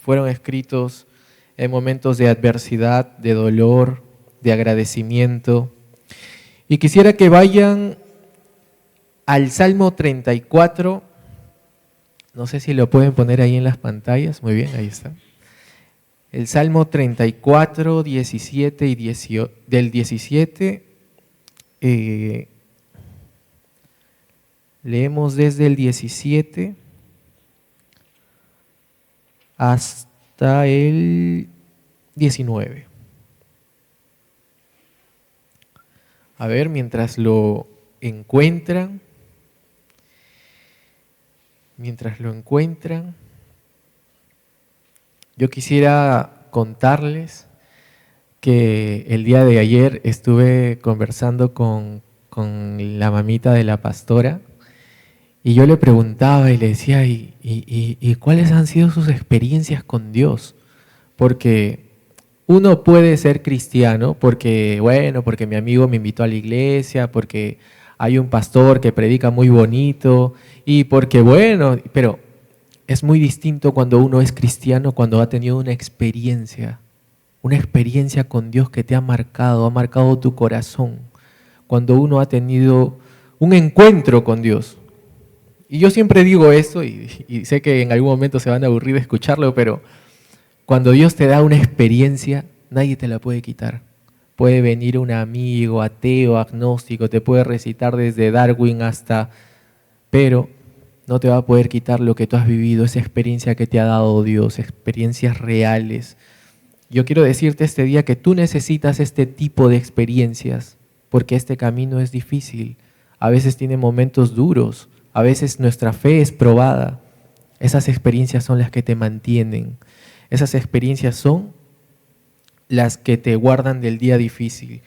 fueron escritos en momentos de adversidad, de dolor, de agradecimiento. Y quisiera que vayan al Salmo 34. No sé si lo pueden poner ahí en las pantallas. Muy bien, ahí está. El Salmo 34, 17 y 18, del 17. Leemos desde el 17 hasta el 19. A ver, mientras lo encuentran, yo quisiera contarles que el día de ayer estuve conversando con la mamita de la pastora y yo le preguntaba y le decía, ¿y cuáles han sido sus experiencias con Dios? Porque uno puede ser cristiano porque mi amigo me invitó a la iglesia, porque hay un pastor que predica muy bonito y porque pero es muy distinto cuando uno es cristiano, cuando ha tenido una experiencia con Dios que te ha marcado tu corazón, cuando uno ha tenido un encuentro con Dios. Y yo siempre digo esto y sé que en algún momento se van a aburrir de escucharlo, pero cuando Dios te da una experiencia, nadie te la puede quitar. Puede venir un amigo, ateo, agnóstico, te puede recitar desde Darwin pero no te va a poder quitar lo que tú has vivido, esa experiencia que te ha dado Dios, experiencias reales. Yo quiero decirte este día que tú necesitas este tipo de experiencias, porque este camino es difícil. A veces tiene momentos duros, a veces nuestra fe es probada. Esas experiencias son las que te mantienen. Esas experiencias son las que te guardan del día difícil.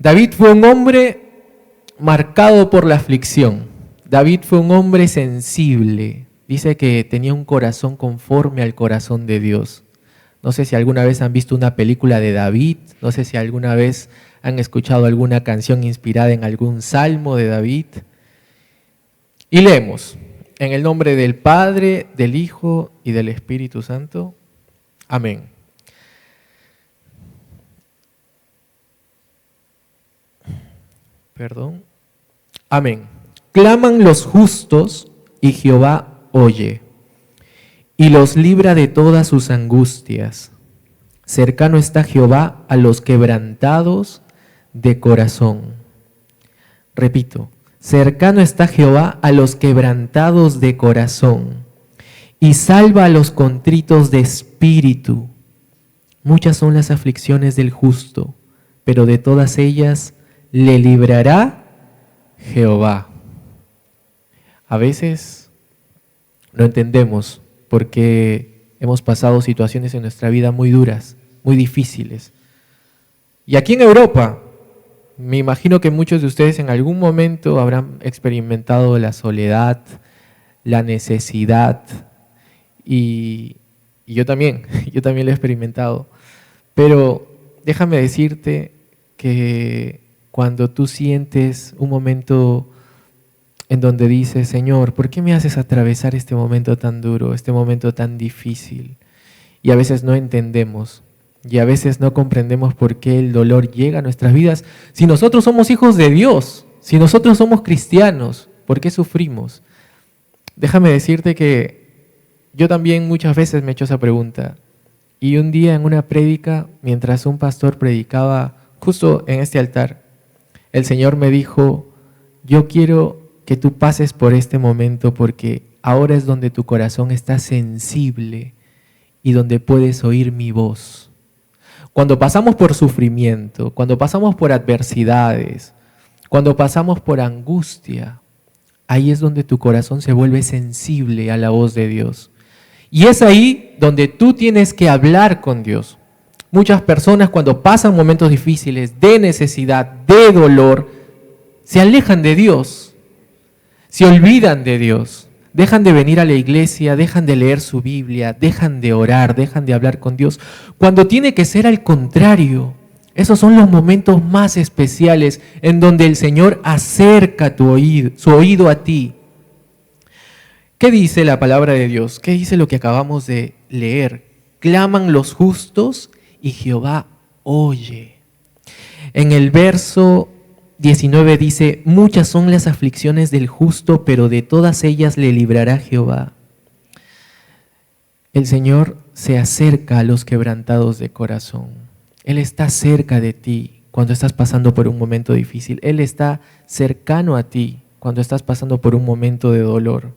David fue un hombre marcado por la aflicción. David fue un hombre sensible. Dice que tenía un corazón conforme al corazón de Dios. No sé si alguna vez han visto una película de David, no sé si alguna vez han escuchado alguna canción inspirada en algún salmo de David. Y leemos, en el nombre del Padre, del Hijo y del Espíritu Santo. Amén. Amén. Claman los justos y Jehová oye y los libra de todas sus angustias. Cercano está Jehová a los quebrantados de corazón. Repito, cercano está Jehová a los quebrantados de corazón y salva a los contritos de espíritu. Muchas son las aflicciones del justo, pero de todas ellas le librará Jehová. A veces no entendemos por qué hemos pasado situaciones en nuestra vida muy duras, muy difíciles. Y aquí en Europa, me imagino que muchos de ustedes en algún momento habrán experimentado la soledad, la necesidad, y yo también lo he experimentado. Pero déjame decirte que cuando tú sientes un momento en donde dices, Señor, ¿por qué me haces atravesar este momento tan duro, este momento tan difícil? Y a veces no entendemos, y a veces no comprendemos por qué el dolor llega a nuestras vidas. Si nosotros somos hijos de Dios, si nosotros somos cristianos, ¿por qué sufrimos? Déjame decirte que yo también muchas veces me he hecho esa pregunta. Y un día en una prédica, mientras un pastor predicaba justo en este altar, el Señor me dijo, yo quiero que tú pases por este momento porque ahora es donde tu corazón está sensible y donde puedes oír mi voz. Cuando pasamos por sufrimiento, cuando pasamos por adversidades, cuando pasamos por angustia, ahí es donde tu corazón se vuelve sensible a la voz de Dios. Y es ahí donde tú tienes que hablar con Dios. Muchas personas cuando pasan momentos difíciles, de necesidad, de dolor, se alejan de Dios, se olvidan de Dios, dejan de venir a la iglesia, dejan de leer su Biblia, dejan de orar, dejan de hablar con Dios, cuando tiene que ser al contrario. Esos son los momentos más especiales en donde el Señor acerca su oído a ti. ¿Qué dice la palabra de Dios? ¿Qué dice lo que acabamos de leer? claman los justos y Jehová oye. En el verso 19 dice, muchas son las aflicciones del justo, pero de todas ellas le librará Jehová. El Señor se acerca a los quebrantados de corazón. Él está cerca de ti cuando estás pasando por un momento difícil. Él está cercano a ti cuando estás pasando por un momento de dolor.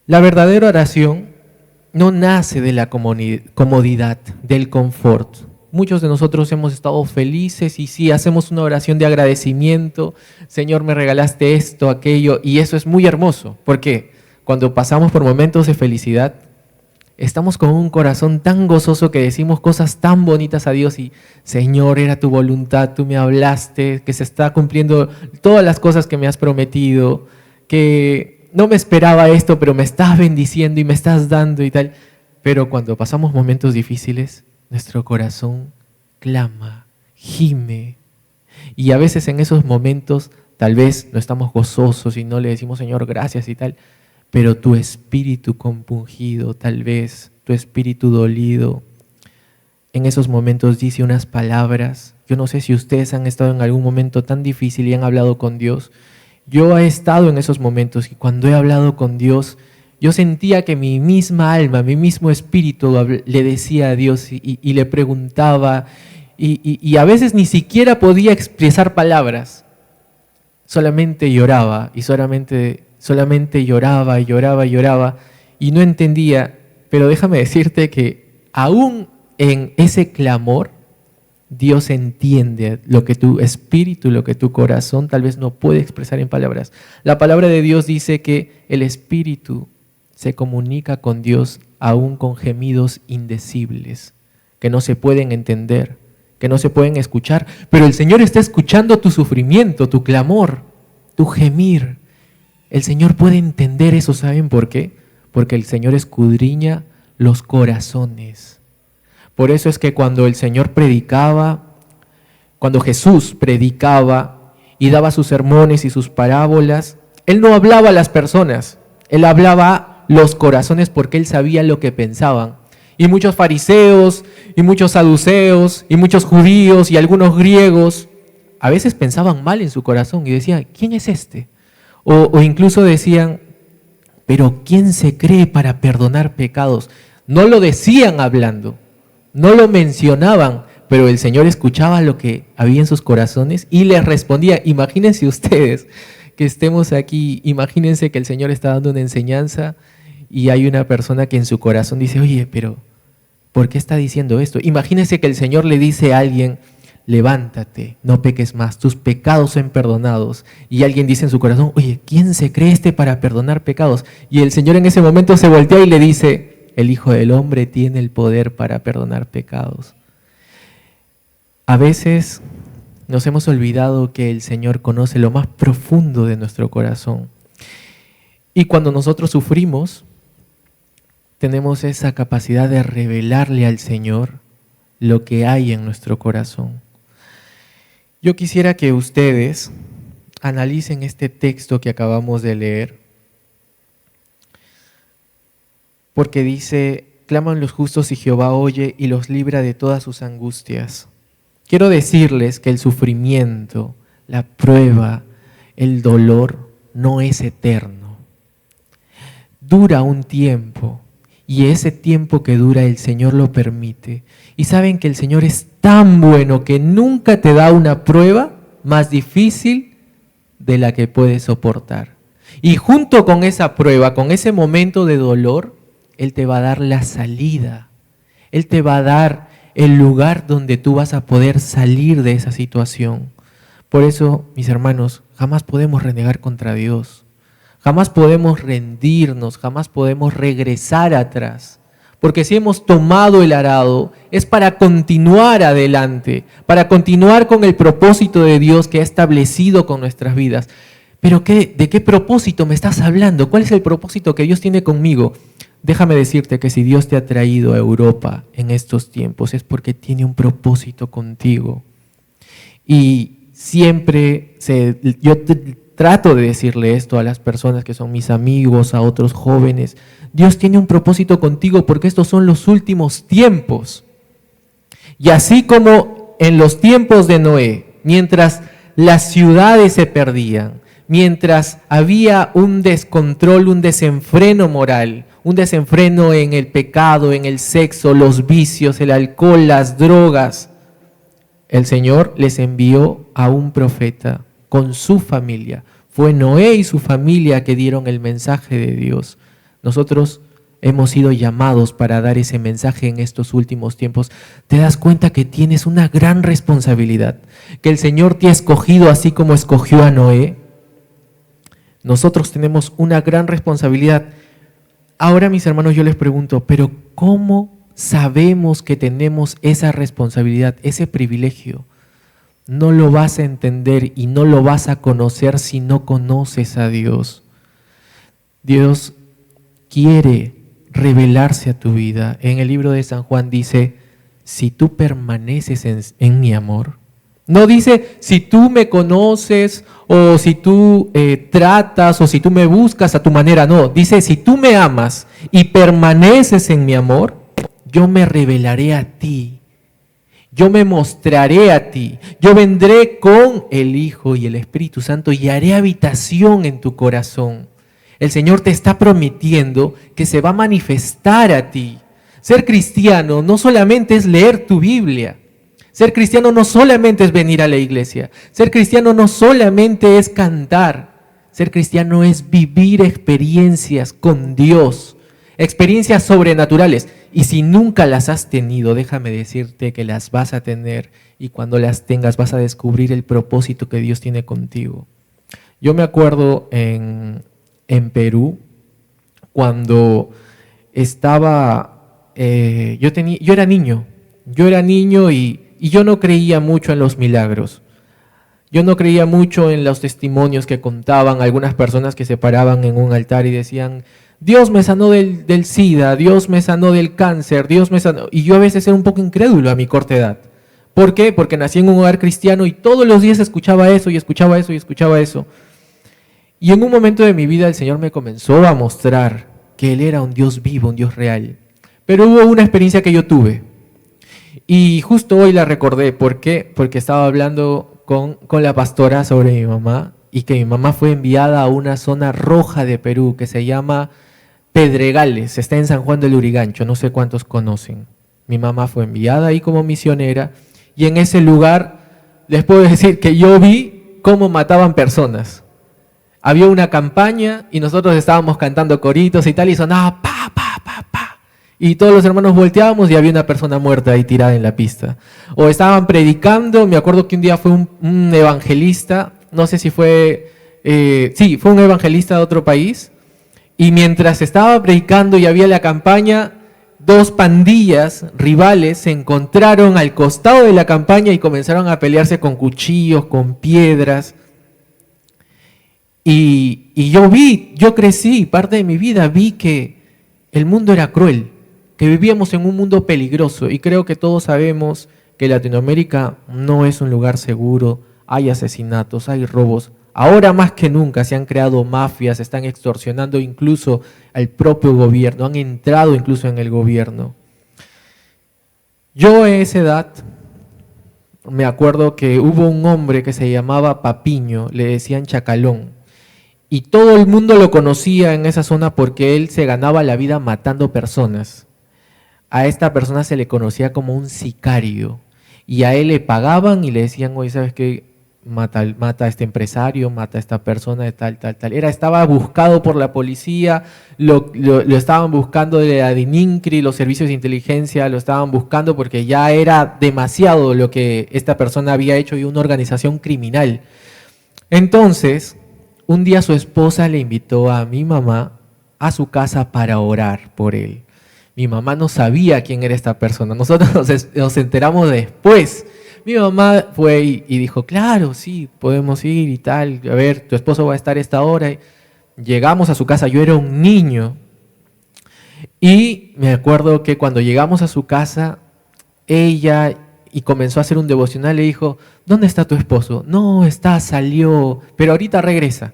La verdadera oración no nace de la comodidad, del confort. Muchos de nosotros hemos estado felices y sí, hacemos una oración de agradecimiento. Señor, me regalaste esto, aquello, y eso es muy hermoso. Porque cuando pasamos por momentos de felicidad, estamos con un corazón tan gozoso que decimos cosas tan bonitas a Dios y Señor, era tu voluntad, tú me hablaste, que se está cumpliendo todas las cosas que me has prometido, que no me esperaba esto, pero me estás bendiciendo y me estás dando y tal. Pero cuando pasamos momentos difíciles, nuestro corazón clama, gime. Y a veces en esos momentos tal vez no estamos gozosos y no le decimos Señor, gracias y tal. Pero tu espíritu compungido, tal vez tu espíritu dolido, en esos momentos dice unas palabras. Yo no sé si ustedes han estado en algún momento tan difícil y han hablado con Dios. Yo he estado en esos momentos y cuando he hablado con Dios, yo sentía que mi misma alma, mi mismo espíritu le decía a Dios y le preguntaba y a veces ni siquiera podía expresar palabras. Solamente lloraba y solamente lloraba y lloraba y lloraba y no entendía, pero déjame decirte que aún en ese clamor, Dios entiende lo que tu espíritu, lo que tu corazón tal vez no puede expresar en palabras. La palabra de Dios dice que el espíritu se comunica con Dios aún con gemidos indecibles, que no se pueden entender, que no se pueden escuchar, pero el Señor está escuchando tu sufrimiento, tu clamor, tu gemir. El Señor puede entender eso, ¿saben por qué? Porque el Señor escudriña los corazones. Por eso es que cuando el Señor predicaba, cuando Jesús predicaba y daba sus sermones y sus parábolas, Él no hablaba a las personas, Él hablaba a los corazones porque Él sabía lo que pensaban. Y muchos fariseos, y muchos saduceos, y muchos judíos, y algunos griegos, a veces pensaban mal en su corazón y decían, ¿quién es este? O incluso decían, pero ¿quién se cree para perdonar pecados? No lo decían hablando, no lo mencionaban, pero el Señor escuchaba lo que había en sus corazones y les respondía. Imagínense ustedes que estemos aquí, imagínense que el Señor está dando una enseñanza y hay una persona que en su corazón dice, oye, pero ¿por qué está diciendo esto? Imagínense que el Señor le dice a alguien, levántate, no peques más, tus pecados son perdonados. Y alguien dice en su corazón, oye, ¿quién se cree este para perdonar pecados? Y el Señor en ese momento se voltea y le dice, el Hijo del Hombre tiene el poder para perdonar pecados. A veces nos hemos olvidado que el Señor conoce lo más profundo de nuestro corazón. Y cuando nosotros sufrimos, tenemos esa capacidad de revelarle al Señor lo que hay en nuestro corazón. Yo quisiera que ustedes analicen este texto que acabamos de leer, porque dice, claman los justos y Jehová oye y los libra de todas sus angustias. Quiero decirles que el sufrimiento, la prueba, el dolor no es eterno. Dura un tiempo y ese tiempo que dura el Señor lo permite. Y saben que el Señor es tan bueno que nunca te da una prueba más difícil de la que puedes soportar. Y junto con esa prueba, con ese momento de dolor, Él te va a dar la salida. Él te va a dar el lugar donde tú vas a poder salir de esa situación. Por eso, mis hermanos, jamás podemos renegar contra Dios. Jamás podemos rendirnos, jamás podemos regresar atrás. Porque si hemos tomado el arado, es para continuar adelante, para continuar con el propósito de Dios que ha establecido con nuestras vidas. Pero ¿de qué propósito me estás hablando? ¿Cuál es el propósito que Dios tiene conmigo? Déjame decirte que si Dios te ha traído a Europa en estos tiempos es porque tiene un propósito contigo. Y siempre, yo trato de decirle esto a las personas que son mis amigos, a otros jóvenes. Dios tiene un propósito contigo porque estos son los últimos tiempos. Y así como en los tiempos de Noé, mientras las ciudades se perdían, mientras había un descontrol, un desenfreno moral, un desenfreno en el pecado, en el sexo, los vicios, el alcohol, las drogas, el Señor les envió a un profeta con su familia. Fue Noé y su familia que dieron el mensaje de Dios. Nosotros hemos sido llamados para dar ese mensaje en estos últimos tiempos. Te das cuenta que tienes una gran responsabilidad, que el Señor te ha escogido así como escogió a Noé. Nosotros tenemos una gran responsabilidad. Ahora, mis hermanos, yo les pregunto, ¿pero cómo sabemos que tenemos esa responsabilidad, ese privilegio? No lo vas a entender y no lo vas a conocer si no conoces a Dios. Dios quiere revelarse a tu vida. En el libro de San Juan dice, si tú permaneces en mi amor. No dice, si tú me conoces o si tú tratas o si tú me buscas a tu manera. No, dice, si tú me amas y permaneces en mi amor, yo me revelaré a ti. Yo me mostraré a ti. Yo vendré con el Hijo y el Espíritu Santo y haré habitación en tu corazón. El Señor te está prometiendo que se va a manifestar a ti. Ser cristiano no solamente es leer tu Biblia. Ser cristiano no solamente es venir a la iglesia. Ser cristiano no solamente es cantar. Ser cristiano es vivir experiencias con Dios. Experiencias sobrenaturales. Y si nunca las has tenido, déjame decirte que las vas a tener. Y cuando las tengas vas a descubrir el propósito que Dios tiene contigo. Yo me acuerdo en Perú, cuando estaba, yo era niño y yo no creía mucho en los milagros. Yo no creía mucho en los testimonios que contaban algunas personas que se paraban en un altar y decían, Dios me sanó del SIDA, Dios me sanó del cáncer, Dios me sanó. Y yo a veces era un poco incrédulo a mi corta edad. ¿Por qué? Porque nací en un hogar cristiano y todos los días escuchaba eso y escuchaba eso y escuchaba eso. Y en un momento de mi vida el Señor me comenzó a mostrar que Él era un Dios vivo, un Dios real. Pero hubo una experiencia que yo tuve. Y justo hoy la recordé. ¿Por qué? Porque estaba hablando con la pastora sobre mi mamá y que mi mamá fue enviada a una zona roja de Perú que se llama Pedregales. Está en San Juan del Lurigancho, no sé cuántos conocen. Mi mamá fue enviada ahí como misionera y en ese lugar les puedo decir que yo vi cómo mataban personas. Había una campaña y nosotros estábamos cantando coritos y tal y sonaba pa, pa, pa, pa. Y todos los hermanos volteábamos y había una persona muerta ahí tirada en la pista. O estaban predicando, me acuerdo que un día fue un evangelista, no sé si fue, sí, fue un evangelista de otro país. Y mientras estaba predicando y había la campaña, dos pandillas rivales se encontraron al costado de la campaña y comenzaron a pelearse con cuchillos, con piedras. Y yo crecí, parte de mi vida vi que el mundo era cruel, que vivíamos en un mundo peligroso y creo que todos sabemos que Latinoamérica no es un lugar seguro, hay asesinatos, hay robos. Ahora más que nunca se han creado mafias, están extorsionando incluso al propio gobierno, han entrado incluso en el gobierno. Yo a esa edad me acuerdo que hubo un hombre que se llamaba Papiño, le decían Chacalón. Y todo el mundo lo conocía en esa zona porque él se ganaba la vida matando personas. A esta persona se le conocía como un sicario. Y a él le pagaban y le decían, oye, ¿sabes qué? Mata a este empresario, mata a esta persona de tal. Estaba buscado por la policía, lo estaban buscando de la DININCRI, los servicios de inteligencia, lo estaban buscando porque ya era demasiado lo que esta persona había hecho y una organización criminal. Entonces, un día su esposa le invitó a mi mamá a su casa para orar por él. Mi mamá no sabía quién era esta persona, nosotros nos enteramos después. Mi mamá fue y dijo, claro, sí, podemos ir y tal, a ver, tu esposo va a estar a esta hora. Llegamos a su casa, yo era un niño, y me acuerdo que cuando llegamos a su casa, ella y comenzó a hacer un devocional, le dijo, ¿dónde está tu esposo? No, salió, pero ahorita regresa.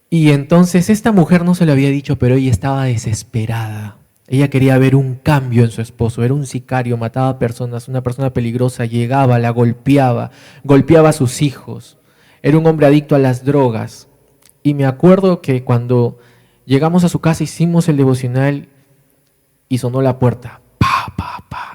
Y entonces esta mujer no se lo había dicho, pero ella estaba desesperada. Ella quería ver un cambio en su esposo. Era un sicario, mataba personas, una persona peligrosa, llegaba, la golpeaba, golpeaba a sus hijos. Era un hombre adicto a las drogas. Y me acuerdo que cuando llegamos a su casa hicimos el devocional y sonó la puerta. Pa, pa, pa.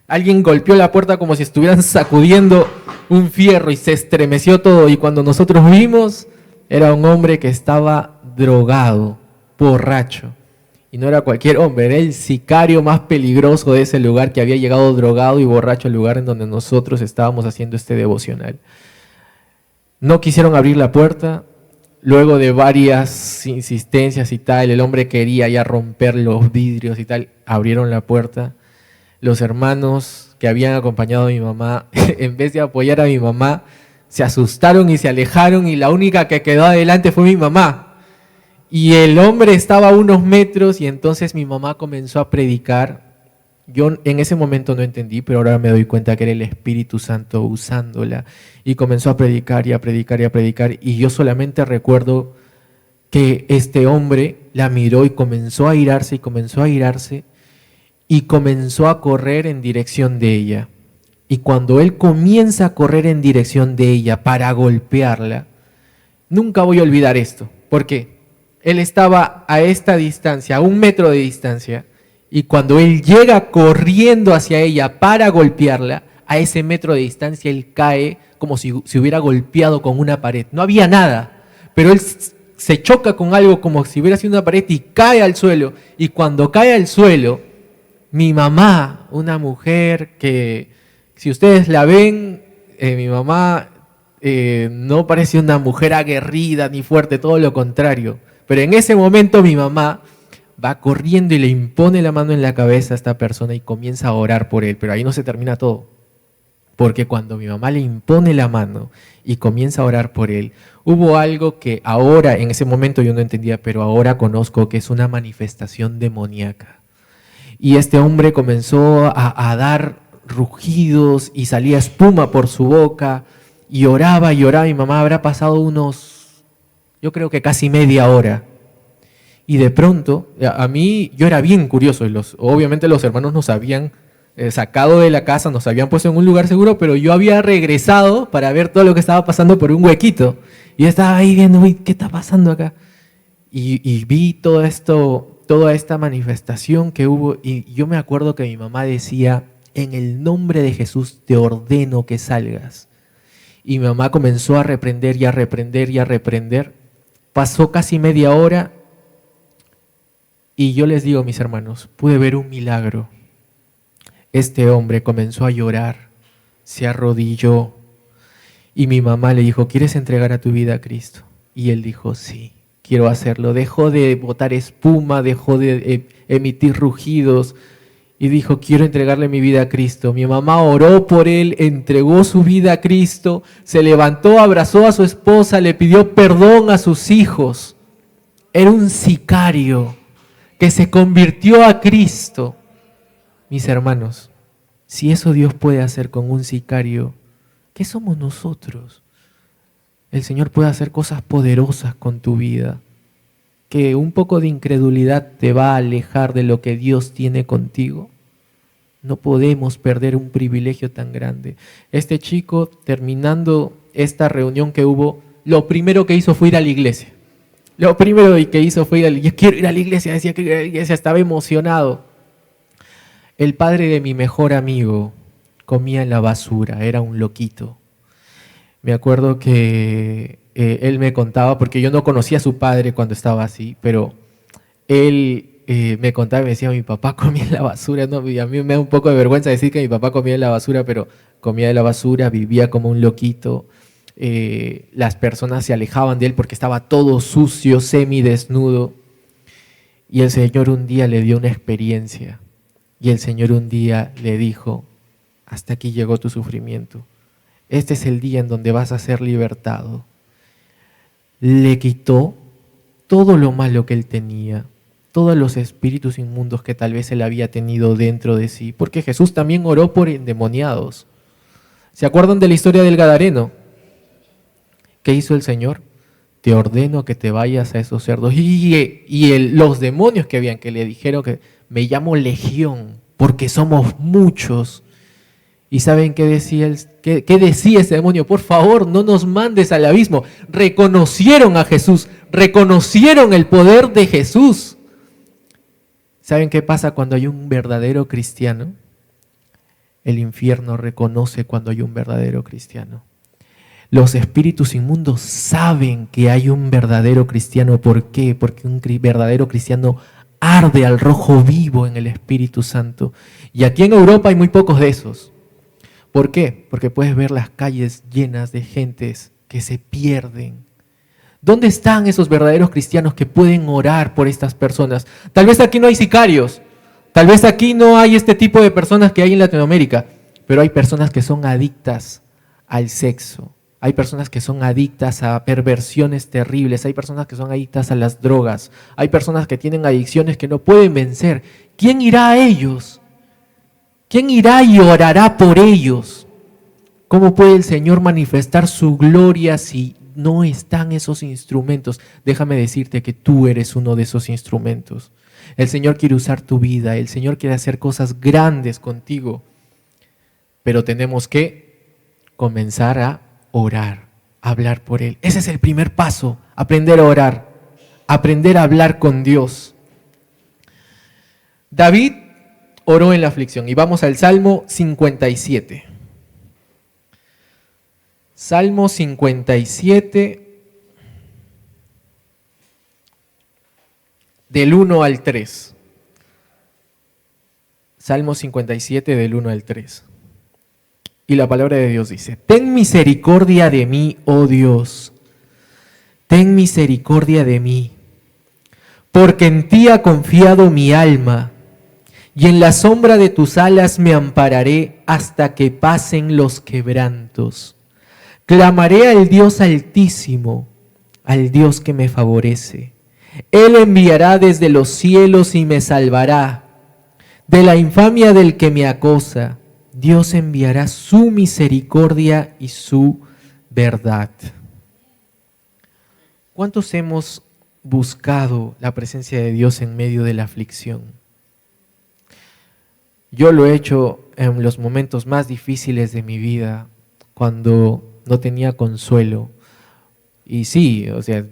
Alguien golpeó la puerta como si estuvieran sacudiendo un fierro y se estremeció todo. Y cuando nosotros vimos, era un hombre que estaba drogado, borracho. Y no era cualquier hombre, era el sicario más peligroso de ese lugar, que había llegado drogado y borracho al lugar en donde nosotros estábamos haciendo este devocional. No quisieron abrir la puerta. Luego de varias insistencias y tal, el hombre quería ya romper los vidrios y tal, abrieron la puerta. Los hermanos que habían acompañado a mi mamá, en vez de apoyar a mi mamá, se asustaron y se alejaron, y la única que quedó adelante fue mi mamá. Y el hombre estaba a unos metros, y entonces mi mamá comenzó a predicar. Yo en ese momento no entendí, pero ahora me doy cuenta que era el Espíritu Santo usándola. Y comenzó a predicar y a predicar y a predicar. Y yo solamente recuerdo que este hombre la miró y comenzó a irarse y comenzó a irarse. Y comenzó a correr en dirección de ella. Y cuando él comienza a correr en dirección de ella para golpearla, nunca voy a olvidar esto. ¿Por qué? Él estaba a esta distancia, a 1 metro de distancia, y cuando él llega corriendo hacia ella para golpearla, a ese metro de distancia él cae como si se hubiera golpeado con una pared. No había nada, pero él se choca con algo como si hubiera sido una pared y cae al suelo. Y cuando cae al suelo, mi mamá, una mujer que, si ustedes la ven, mi mamá no parece una mujer aguerrida ni fuerte, todo lo contrario. Pero en ese momento mi mamá va corriendo y le impone la mano en la cabeza a esta persona y comienza a orar por él. Pero ahí no se termina todo. Porque cuando mi mamá le impone la mano y comienza a orar por él, hubo algo que ahora, en ese momento yo no entendía, pero ahora conozco, que es una manifestación demoníaca. Y este hombre comenzó a dar rugidos y salía espuma por su boca y oraba y oraba. Mi mamá habrá pasado yo creo que casi media hora. Y de pronto, a mí, yo era bien curioso, y obviamente los hermanos nos habían sacado de la casa, nos habían puesto en un lugar seguro, pero yo había regresado para ver todo lo que estaba pasando por un huequito. Y yo estaba ahí viendo, uy, ¿qué está pasando acá? Y vi todo esto, toda esta manifestación que hubo, y yo me acuerdo que mi mamá decía, en el nombre de Jesús te ordeno que salgas. Y mi mamá comenzó a reprender y a reprender y a reprender. Pasó casi media hora. Y yo les digo, mis hermanos, pude ver un milagro. Este hombre comenzó a llorar, se arrodilló, y mi mamá le dijo, ¿quieres entregar a tu vida a Cristo? Y él dijo, sí, quiero hacerlo. Dejó de botar espuma, dejó de emitir rugidos, y dijo, quiero entregarle mi vida a Cristo. Mi mamá oró por él, entregó su vida a Cristo, se levantó, abrazó a su esposa, le pidió perdón a sus hijos. Era un sicario que se convirtió a Cristo. Mis hermanos, si eso Dios puede hacer con un sicario, ¿qué somos nosotros? El Señor puede hacer cosas poderosas con tu vida, que un poco de incredulidad te va a alejar de lo que Dios tiene contigo. No podemos perder un privilegio tan grande. Este chico, terminando esta reunión que hubo, lo primero que hizo fue ir a la iglesia. Lo primero que hizo fue ir a la iglesia. Yo quiero ir a la iglesia, decía que ir a la iglesia, estaba emocionado. El padre de mi mejor amigo comía en la basura, era un loquito. Me acuerdo que él me contaba, porque yo no conocía a su padre cuando estaba así, pero él me contaba y me decía, mi papá comía en la basura, ¿no? Y a mí me da un poco de vergüenza decir que mi papá comía en la basura, pero comía en la basura, vivía como un loquito. Las personas se alejaban de él porque estaba todo sucio, semidesnudo. Y el Señor un día le dio una experiencia. Y el Señor un día le dijo, hasta aquí llegó tu sufrimiento. Este es el día en donde vas a ser libertado. Le quitó todo lo malo que él tenía. todos los espíritus inmundos que tal vez él había tenido dentro de sí, porque Jesús también oró por endemoniados. ¿Se acuerdan de la historia del Gadareno? ¿Qué hizo el Señor? Te ordeno que te vayas a esos cerdos. Los demonios que habían, que le dijeron que me llamo Legión, porque somos muchos. ¿Y saben qué decía, qué decía ese demonio? Por favor, no nos mandes al abismo. Reconocieron a Jesús, reconocieron el poder de Jesús. ¿Saben qué pasa cuando hay un verdadero cristiano? El infierno reconoce cuando hay un verdadero cristiano. Los espíritus inmundos saben que hay un verdadero cristiano. ¿Por qué? Porque un verdadero cristiano arde al rojo vivo en el Espíritu Santo. Y aquí en Europa hay muy pocos de esos. ¿Por qué? Porque puedes ver las calles llenas de gentes que se pierden. ¿Dónde están esos verdaderos cristianos que pueden orar por estas personas? Tal vez aquí no hay sicarios, tal vez aquí no hay este tipo de personas que hay en Latinoamérica, pero hay personas que son adictas al sexo, hay personas que son adictas a perversiones terribles, hay personas que son adictas a las drogas, hay personas que tienen adicciones que no pueden vencer. ¿Quién irá a ellos? ¿Quién irá y orará por ellos? ¿Cómo puede el Señor manifestar su gloria si no están esos instrumentos? Déjame decirte que tú eres uno de esos instrumentos. El Señor quiere usar tu vida, el Señor quiere hacer cosas grandes contigo, pero tenemos que comenzar a orar, a hablar por Él. Ese es el primer paso, aprender a orar, aprender a hablar con Dios. David oró en la aflicción y vamos al Salmo 57. Salmo 57, del 1 al 3. Salmo 57, del 1 al 3. Y la palabra de Dios dice: Ten misericordia de mí, oh Dios, ten misericordia de mí, porque en ti ha confiado mi alma, y en la sombra de tus alas me ampararé hasta que pasen los quebrantos. Clamaré al Dios Altísimo, al Dios que me favorece. Él enviará desde los cielos y me salvará de la infamia del que me acosa. Dios enviará su misericordia y su verdad. ¿Cuántos hemos buscado la presencia de Dios en medio de la aflicción? Yo lo he hecho en los momentos más difíciles de mi vida, cuando no tenía consuelo. Y sí, o sea,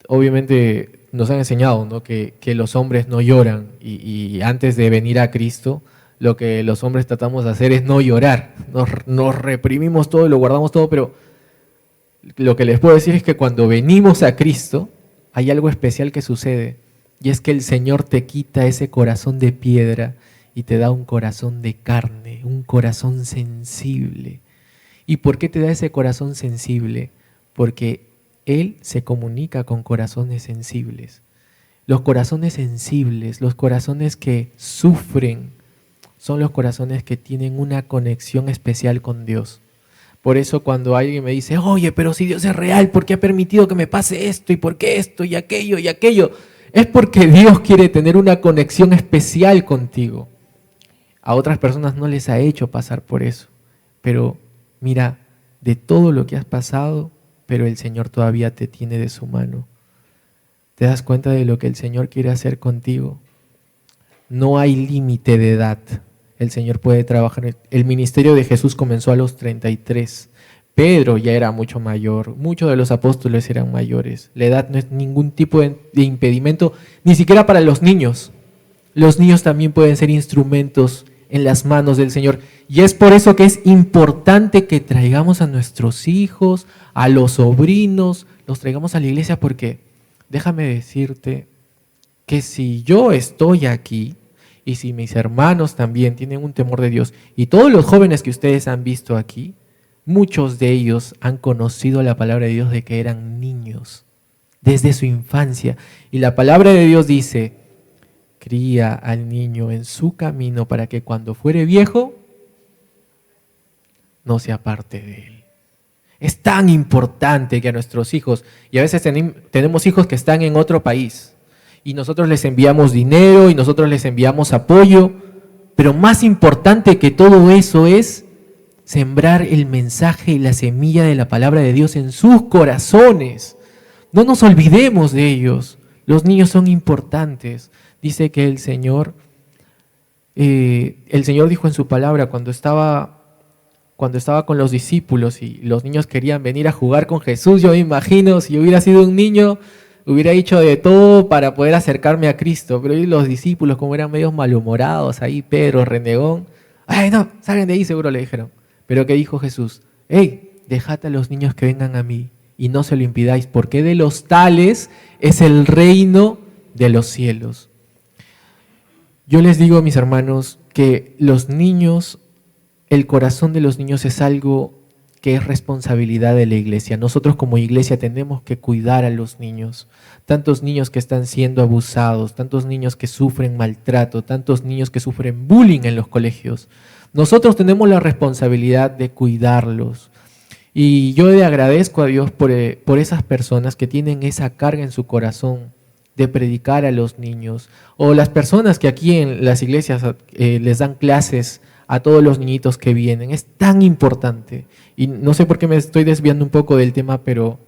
obviamente nos han enseñado, ¿no?, que los hombres no lloran y antes de venir a Cristo, lo que los hombres tratamos de hacer es no llorar. Nos reprimimos todo y lo guardamos todo, pero lo que les puedo decir es que cuando venimos a Cristo hay algo especial que sucede, y es que el Señor te quita ese corazón de piedra y te da un corazón de carne, un corazón sensible. ¿Y por qué te da ese corazón sensible? Porque Él se comunica con corazones sensibles. Los corazones sensibles, los corazones que sufren, son los corazones que tienen una conexión especial con Dios. Por eso cuando alguien me dice: oye, pero si Dios es real, ¿por qué ha permitido que me pase esto? ¿Y por qué esto y aquello y aquello? Es porque Dios quiere tener una conexión especial contigo. A otras personas no les ha hecho pasar por eso, pero mira, de todo lo que has pasado, pero el Señor todavía te tiene de su mano. ¿Te das cuenta de lo que el Señor quiere hacer contigo? No hay límite de edad. El Señor puede trabajar. El ministerio de Jesús comenzó a los 33. Pedro ya era mucho mayor. Muchos de los apóstoles eran mayores. La edad no es ningún tipo de impedimento, ni siquiera para los niños. Los niños también pueden ser instrumentos en las manos del Señor. Y es por eso que es importante que traigamos a nuestros hijos, a los sobrinos, los traigamos a la iglesia, porque déjame decirte que si yo estoy aquí y si mis hermanos también tienen un temor de Dios, y todos los jóvenes que ustedes han visto aquí, muchos de ellos han conocido la palabra de Dios de que eran niños, desde su infancia. Y la palabra de Dios dice: cría al niño en su camino para que cuando fuere viejo no se aparte de él. Es tan importante que a nuestros hijos, y a veces tenemos hijos que están en otro país, y nosotros les enviamos dinero y nosotros les enviamos apoyo, pero más importante que todo eso es sembrar el mensaje y la semilla de la palabra de Dios en sus corazones. No nos olvidemos de ellos. Los niños son importantes. Dice que el Señor dijo en su palabra cuando estaba con los discípulos y los niños querían venir a jugar con Jesús, yo me imagino, si yo hubiera sido un niño, hubiera hecho de todo para poder acercarme a Cristo, pero los discípulos, como eran medios malhumorados, ahí Pedro, renegón, ¡ay no, salgan de ahí!, seguro le dijeron. Pero ¿qué dijo Jesús? ¡Hey, dejad a los niños que vengan a mí y no se lo impidáis, porque de los tales es el reino de los cielos! Yo les digo, mis hermanos, que los niños, el corazón de los niños es algo que es responsabilidad de la iglesia. Nosotros como iglesia tenemos que cuidar a los niños. Tantos niños que están siendo abusados, tantos niños que sufren maltrato, tantos niños que sufren bullying en los colegios. Nosotros tenemos la responsabilidad de cuidarlos. Y yo le agradezco a Dios por esas personas que tienen esa carga en su corazón de predicar a los niños. O las personas que aquí en las iglesias les dan clases a todos los niñitos que vienen. Es tan importante. Y no sé por qué me estoy desviando un poco del tema, pero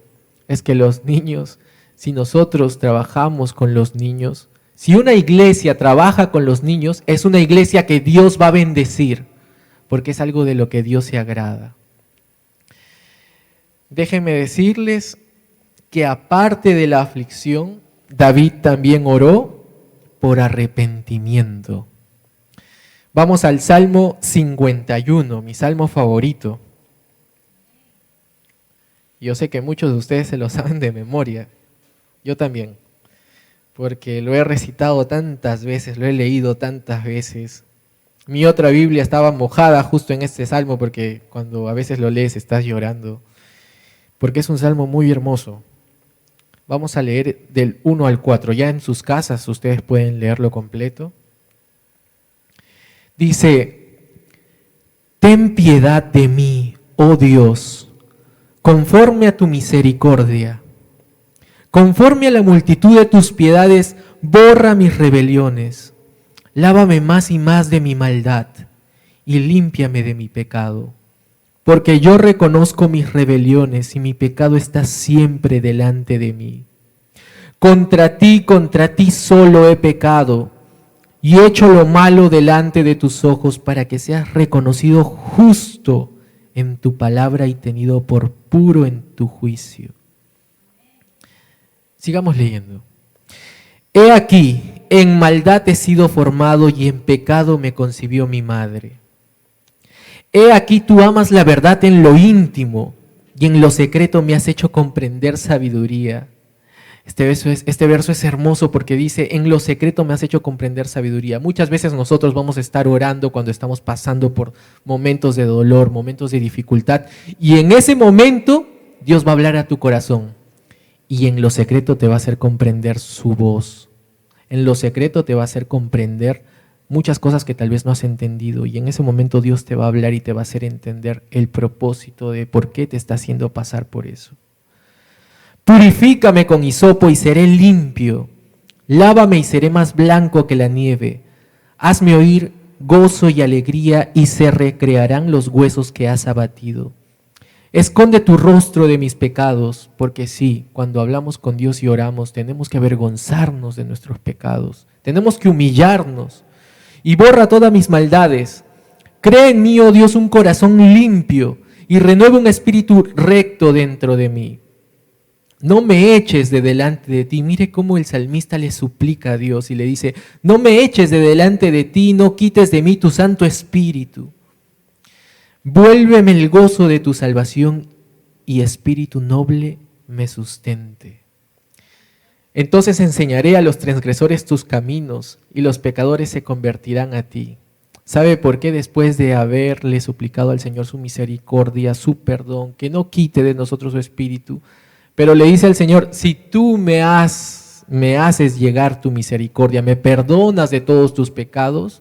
es que los niños, si nosotros trabajamos con los niños, si una iglesia trabaja con los niños, es una iglesia que Dios va a bendecir, porque es algo de lo que Dios se agrada. Déjenme decirles que aparte de la aflicción, David también oró por arrepentimiento. Vamos al Salmo 51, mi salmo favorito. Yo sé que muchos de ustedes se lo saben de memoria, yo también, porque lo he recitado tantas veces, lo he leído tantas veces. Mi otra Biblia estaba mojada justo en este salmo, porque cuando a veces lo lees estás llorando, porque es un salmo muy hermoso. Vamos a leer del 1 al 4, ya en sus casas ustedes pueden leerlo completo. Dice: ten piedad de mí, oh Dios, conforme a tu misericordia. Conforme a la multitud de tus piedades, borra mis rebeliones. Lávame más y más de mi maldad y límpiame de mi pecado. Porque yo reconozco mis rebeliones y mi pecado está siempre delante de mí. Contra ti solo he pecado y he hecho lo malo delante de tus ojos, para que seas reconocido justo en tu palabra y tenido por puro en tu juicio. Sigamos leyendo. He aquí, en maldad he sido formado y en pecado me concibió mi madre. He aquí, tú amas la verdad en lo íntimo y en lo secreto me has hecho comprender sabiduría. Este verso es hermoso porque dice: en lo secreto me has hecho comprender sabiduría. Muchas veces nosotros vamos a estar orando cuando estamos pasando por momentos de dolor, momentos de dificultad, y en ese momento Dios va a hablar a tu corazón y en lo secreto te va a hacer comprender su voz. En lo secreto te va a hacer comprender muchas cosas que tal vez no has entendido, y en ese momento Dios te va a hablar y te va a hacer entender el propósito de por qué te está haciendo pasar por eso. Purifícame con hisopo y seré limpio. Lávame y seré más blanco que la nieve. Hazme oír gozo y alegría y se recrearán los huesos que has abatido. Esconde tu rostro de mis pecados, porque sí, cuando hablamos con Dios y oramos, tenemos que avergonzarnos de nuestros pecados. Tenemos que humillarnos. Y borra todas mis maldades. Crea en mí, oh Dios, un corazón limpio y renueva un espíritu recto dentro de mí. No me eches de delante de ti. Mire cómo el salmista le suplica a Dios y le dice: no me eches de delante de ti, no quites de mí tu Santo Espíritu. Vuélveme el gozo de tu salvación y espíritu noble me sustente. Entonces enseñaré a los transgresores tus caminos y los pecadores se convertirán a ti. ¿Sabe por qué? Después de haberle suplicado al Señor su misericordia, su perdón, que no quite de nosotros su espíritu, pero le dice al Señor: si tú me haces llegar tu misericordia, me perdonas de todos tus pecados,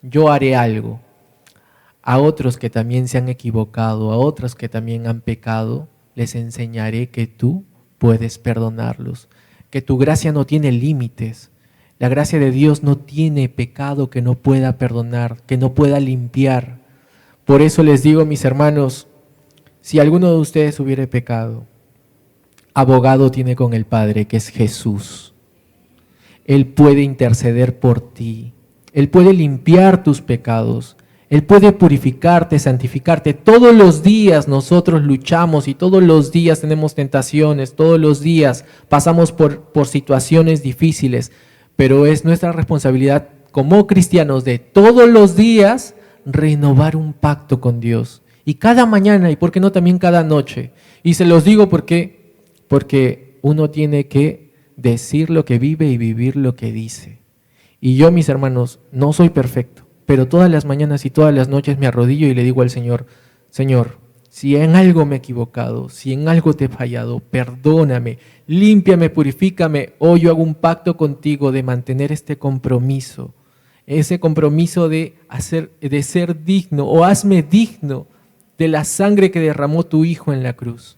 yo haré algo. A otros que también se han equivocado, a otros que también han pecado, les enseñaré que tú puedes perdonarlos, que tu gracia no tiene límites. La gracia de Dios no tiene pecado que no pueda perdonar, que no pueda limpiar. Por eso les digo, mis hermanos, si alguno de ustedes hubiere pecado, abogado tiene con el Padre, que es Jesús. Él puede interceder por ti. Él puede limpiar tus pecados. Él puede purificarte, santificarte. Todos los días nosotros luchamos y todos los días tenemos tentaciones, todos los días pasamos por situaciones difíciles, pero es nuestra responsabilidad como cristianos de todos los días renovar un pacto con Dios. Y cada mañana, y por qué no también cada noche. Y se los digo porque uno tiene que decir lo que vive y vivir lo que dice. Y yo, mis hermanos, no soy perfecto, pero todas las mañanas y todas las noches me arrodillo y le digo al Señor, Señor, si en algo me he equivocado, si en algo te he fallado, perdóname, límpiame, purifícame. Hoy yo hago un pacto contigo de mantener este compromiso, ese compromiso de ser digno, o hazme digno de la sangre que derramó tu Hijo en la cruz.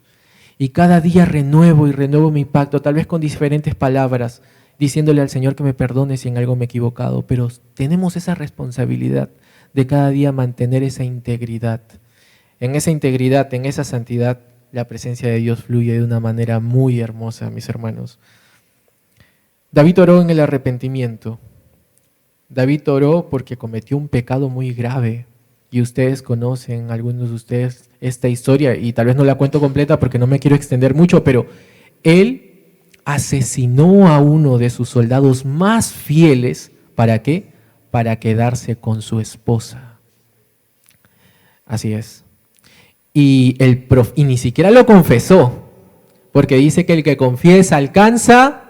Y cada día renuevo mi pacto, tal vez con diferentes palabras, diciéndole al Señor que me perdone si en algo me he equivocado, pero tenemos esa responsabilidad de cada día mantener esa integridad. En esa integridad, en esa santidad, la presencia de Dios fluye de una manera muy hermosa, mis hermanos. David oró en el arrepentimiento. David oró porque cometió un pecado muy grave. Y ustedes conocen, algunos de ustedes, esta historia, y tal vez no la cuento completa porque no me quiero extender mucho, pero él asesinó a uno de sus soldados más fieles. ¿Para qué? Para quedarse con su esposa. Así es. Y ni siquiera lo confesó, porque dice que el que confiesa alcanza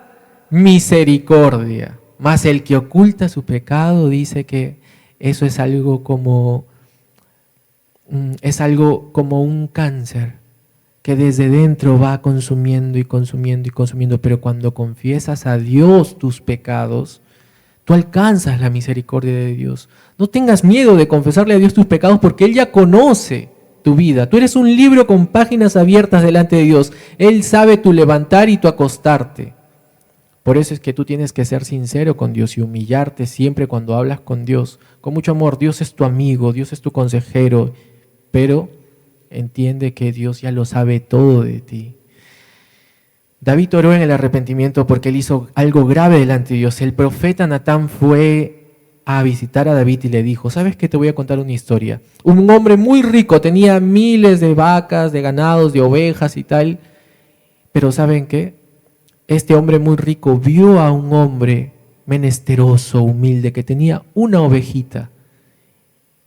misericordia, mas el que oculta su pecado dice que eso es algo como un cáncer que desde dentro va consumiendo y consumiendo y consumiendo, pero cuando confiesas a Dios tus pecados, tú alcanzas la misericordia de Dios. No tengas miedo de confesarle a Dios tus pecados porque Él ya conoce tu vida. Tú eres un libro con páginas abiertas delante de Dios. Él sabe tu levantar y tu acostarte. Por eso es que tú tienes que ser sincero con Dios y humillarte siempre cuando hablas con Dios. Con mucho amor, Dios es tu amigo, Dios es tu consejero, pero entiende que Dios ya lo sabe todo de ti. David oró en el arrepentimiento porque él hizo algo grave delante de Dios. El profeta Natán fue a visitar a David y le dijo, ¿sabes qué? Te voy a contar una historia. Un hombre muy rico, tenía miles de vacas, de ganados, de ovejas y tal, pero ¿saben qué? Este hombre muy rico vio a un hombre menesteroso, humilde, que tenía una ovejita.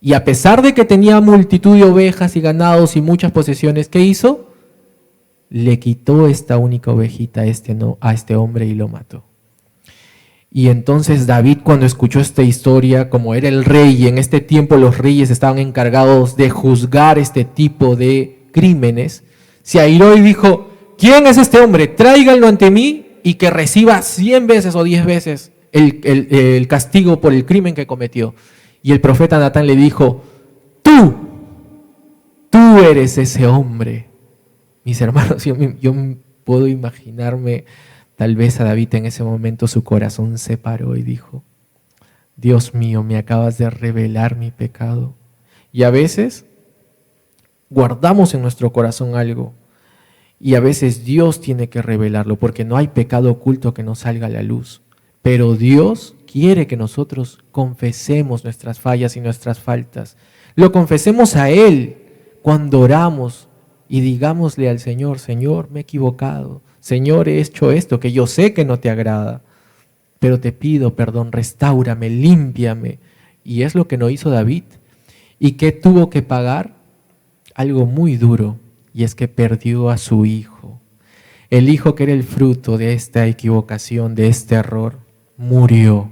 Y a pesar de que tenía multitud de ovejas y ganados y muchas posesiones, ¿qué hizo? Le quitó esta única ovejita a este hombre y lo mató. Y entonces David, cuando escuchó esta historia, como era el rey, y en este tiempo los reyes estaban encargados de juzgar este tipo de crímenes, se airó y dijo, ¿quién es este hombre? Tráiganlo ante mí y que reciba 100 veces o 10 veces el castigo por el crimen que cometió. Y el profeta Natán le dijo, tú eres ese hombre. Mis hermanos, yo puedo imaginarme tal vez a David en ese momento su corazón se paró y dijo, Dios mío, me acabas de revelar mi pecado. Y a veces guardamos en nuestro corazón algo y a veces Dios tiene que revelarlo porque no hay pecado oculto que no salga a la luz. Pero Dios quiere que nosotros confesemos nuestras fallas y nuestras faltas. Lo confesemos a Él cuando oramos y digámosle al Señor, Señor, me he equivocado. Señor, he hecho esto que yo sé que no te agrada, pero te pido perdón, restáurame, límpiame. Y es lo que no hizo David. ¿Y qué tuvo que pagar? Algo muy duro, y es que perdió a su hijo. El hijo que era el fruto de esta equivocación, de este error, murió.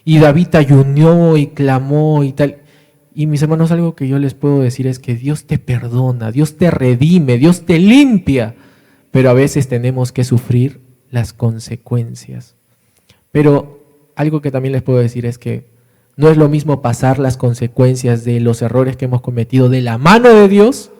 Y David ayunó y clamó y tal. Y mis hermanos, algo que yo les puedo decir es que Dios te perdona, Dios te redime, Dios te limpia, pero a veces tenemos que sufrir las consecuencias. Pero algo que también les puedo decir es que no es lo mismo pasar las consecuencias de los errores que hemos cometido de la mano de Dios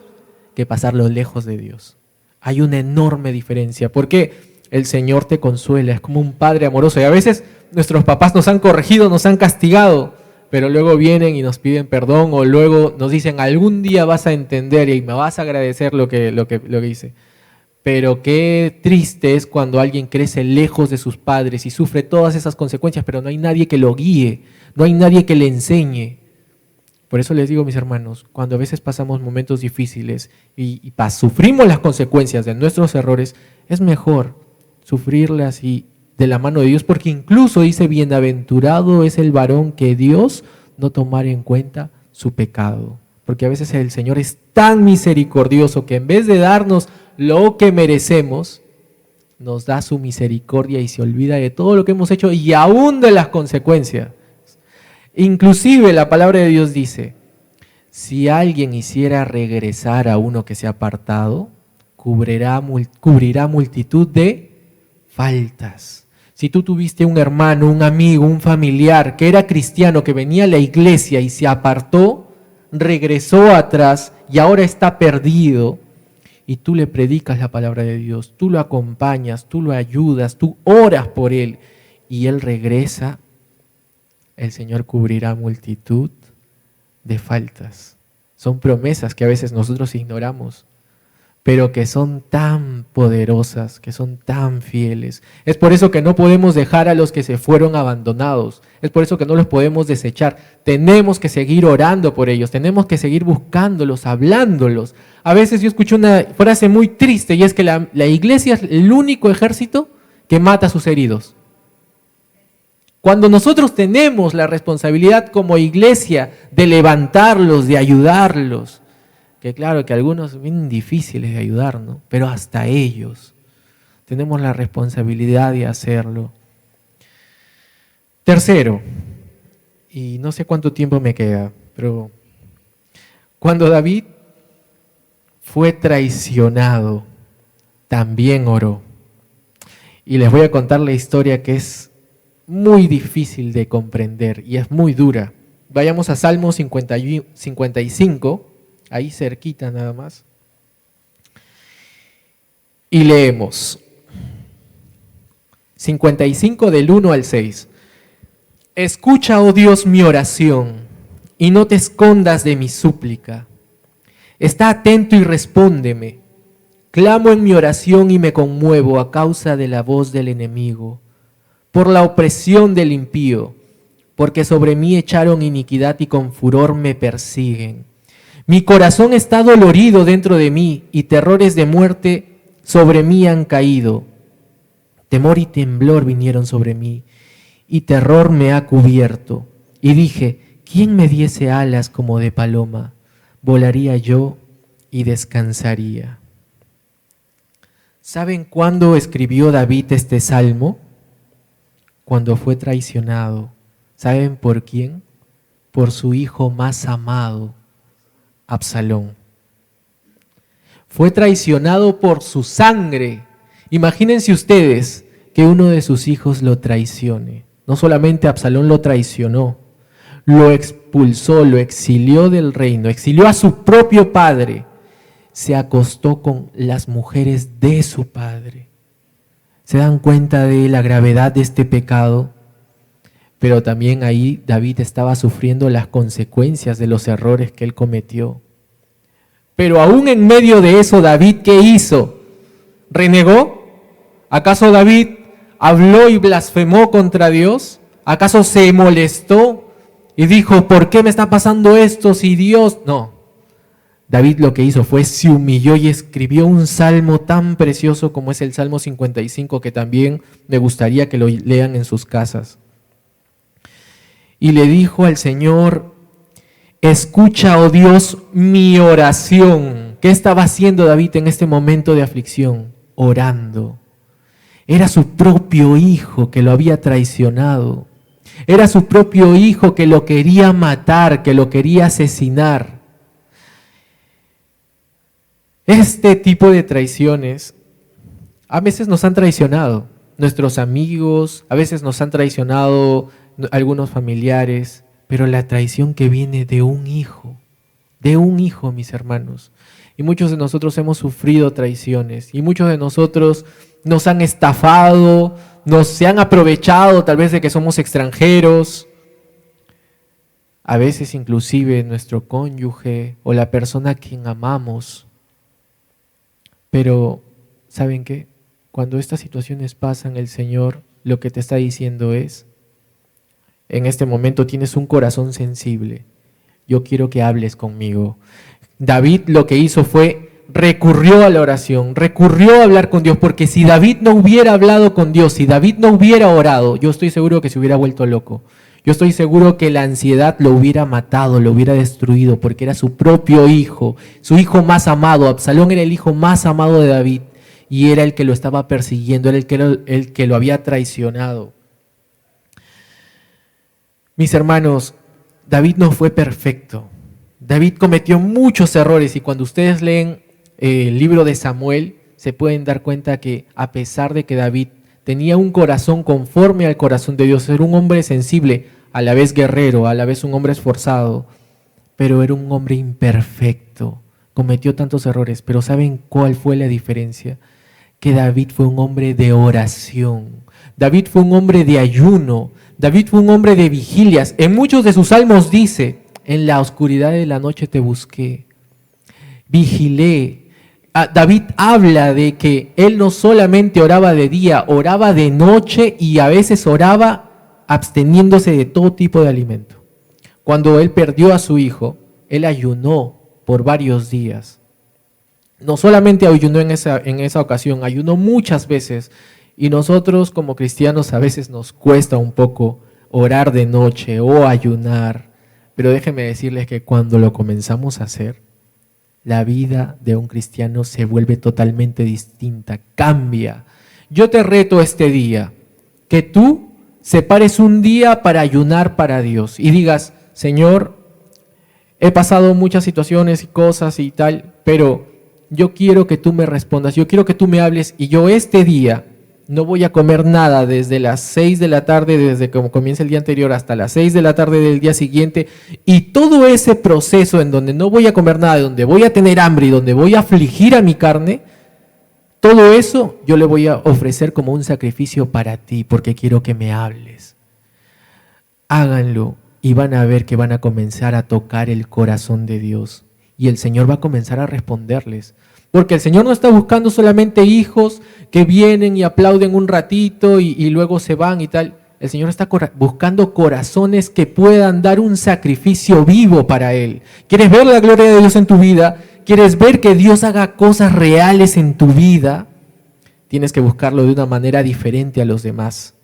que pasarlo lejos de Dios. Hay una enorme diferencia. ¿Por qué? el Señor te consuela, es como un Padre amoroso. Y a veces nuestros papás nos han corregido, nos han castigado, pero luego vienen y nos piden perdón o luego nos dicen, algún día vas a entender y me vas a agradecer lo que hice. Pero qué triste es cuando alguien crece lejos de sus padres y sufre todas esas consecuencias, pero no hay nadie que lo guíe, no hay nadie que le enseñe. Por eso les digo, mis hermanos, cuando a veces pasamos momentos difíciles y sufrimos las consecuencias de nuestros errores, es mejor sufrirlas y de la mano de Dios, porque incluso dice, bienaventurado es el varón que Dios no tomara en cuenta su pecado. Porque a veces el Señor es tan misericordioso que en vez de darnos lo que merecemos, nos da su misericordia y se olvida de todo lo que hemos hecho y aún de las consecuencias. Inclusive la palabra de Dios dice, si alguien hiciera regresar a uno que se ha apartado, cubrirá multitud de faltas. Si tú tuviste un hermano, un amigo, un familiar que era cristiano, que venía a la iglesia y se apartó, regresó atrás y ahora está perdido, y tú le predicas la palabra de Dios, tú lo acompañas, tú lo ayudas, tú oras por él y él regresa, el Señor cubrirá multitud de faltas. Son promesas que a veces nosotros ignoramos, pero que son tan poderosas, que son tan fieles. Es por eso que no podemos dejar a los que se fueron abandonados. Es por eso que no los podemos desechar. Tenemos que seguir orando por ellos, tenemos que seguir buscándolos, hablándolos. A veces yo escucho una frase muy triste y es que la iglesia es el único ejército que mata a sus heridos. Cuando nosotros tenemos la responsabilidad como iglesia de levantarlos, de ayudarlos, que claro que algunos son bien difíciles de ayudar, ¿no? Pero hasta ellos tenemos la responsabilidad de hacerlo. Tercero, y no sé cuánto tiempo me queda, pero cuando David fue traicionado, también oró. Y les voy a contar la historia que es muy difícil de comprender y es muy dura. Vayamos a Salmo 55, ahí cerquita nada más. Y leemos 55 del 1 al 6. Escucha, oh Dios, mi oración y no te escondas de mi súplica. Está atento y respóndeme. Clamo en mi oración y me conmuevo a causa de la voz del enemigo, por la opresión del impío, porque sobre mí echaron iniquidad y con furor me persiguen. Mi corazón está dolorido dentro de mí y terrores de muerte sobre mí han caído. Temor y temblor vinieron sobre mí y terror me ha cubierto. Y dije, ¿quién me diese alas como de paloma? Volaría yo y descansaría. ¿Saben cuándo escribió David este salmo? Cuando fue traicionado. ¿Saben por quién? Por su hijo más amado, Absalón. Fue traicionado por su sangre. Imagínense ustedes que uno de sus hijos lo traicione. No solamente Absalón lo traicionó, lo expulsó, lo exilió del reino, exilió a su propio padre. Se acostó con las mujeres de su padre. ¿Se dan cuenta de la gravedad de este pecado? Pero también ahí David estaba sufriendo las consecuencias de los errores que él cometió. Pero aún en medio de eso, David, ¿qué hizo? ¿Renegó? ¿Acaso David habló y blasfemó contra Dios? ¿Acaso se molestó y dijo, ¿por qué me está pasando esto si Dios...? No. David lo que hizo fue se humilló y escribió un salmo tan precioso como es el Salmo 55, que también me gustaría que lo lean en sus casas. Y le dijo al Señor, escucha, oh Dios, mi oración. ¿Qué estaba haciendo David en este momento de aflicción? Orando. Era su propio hijo que lo había traicionado. Era su propio hijo que lo quería matar, que lo quería asesinar. Este tipo de traiciones a veces nos han traicionado. Nuestros amigos, a veces nos han traicionado algunos familiares, pero la traición que viene de un hijo, mis hermanos. Y muchos de nosotros hemos sufrido traiciones y muchos de nosotros nos han estafado, se han aprovechado tal vez de que somos extranjeros. A veces inclusive nuestro cónyuge o la persona a quien amamos. Pero, ¿saben qué? Cuando estas situaciones pasan, el Señor lo que te está diciendo es, en este momento tienes un corazón sensible, yo quiero que hables conmigo. David lo que hizo fue, recurrió a la oración, recurrió a hablar con Dios, porque si David no hubiera hablado con Dios, si David no hubiera orado, yo estoy seguro que se hubiera vuelto loco. Yo estoy seguro que la ansiedad lo hubiera matado, lo hubiera destruido, porque era su propio hijo, su hijo más amado. Absalón era el hijo más amado de David y era el que lo estaba persiguiendo, era el que lo había traicionado. Mis hermanos, David no fue perfecto. David cometió muchos errores y cuando ustedes leen el libro de Samuel, se pueden dar cuenta que a pesar de que David tenía un corazón conforme al corazón de Dios, era un hombre sensible, a la vez guerrero, a la vez un hombre esforzado, pero era un hombre imperfecto, cometió tantos errores, pero ¿saben cuál fue la diferencia? Que David fue un hombre de oración, David fue un hombre de ayuno, David fue un hombre de vigilias. En muchos de sus salmos dice, en la oscuridad de la noche te busqué, vigilé. David habla de que él no solamente oraba de día, oraba de noche y a veces oraba absteniéndose de todo tipo de alimento. Cuando él perdió a su hijo, él ayunó por varios días. No solamente ayunó en esa ocasión, ayunó muchas veces. Y nosotros como cristianos a veces nos cuesta un poco orar de noche o ayunar. Pero déjenme decirles que cuando lo comenzamos a hacer, la vida de un cristiano se vuelve totalmente distinta, cambia. Yo te reto este día, que tú separes un día para ayunar para Dios y digas, Señor, he pasado muchas situaciones y cosas y tal, pero yo quiero que tú me respondas, yo quiero que tú me hables y yo este día no voy a comer nada desde las 6 de la tarde, desde que comienza el día anterior hasta las 6 de la tarde del día siguiente, y todo ese proceso en donde no voy a comer nada, donde voy a tener hambre y donde voy a afligir a mi carne, todo eso yo le voy a ofrecer como un sacrificio para ti, porque quiero que me hables. Háganlo y van a ver que van a comenzar a tocar el corazón de Dios, y el Señor va a comenzar a responderles. Porque el Señor no está buscando solamente hijos que vienen y aplauden un ratito y luego se van y tal. El Señor está buscando corazones que puedan dar un sacrificio vivo para Él. ¿Quieres ver la gloria de Dios en tu vida? ¿Quieres ver que Dios haga cosas reales en tu vida? Tienes que buscarlo de una manera diferente a los demás.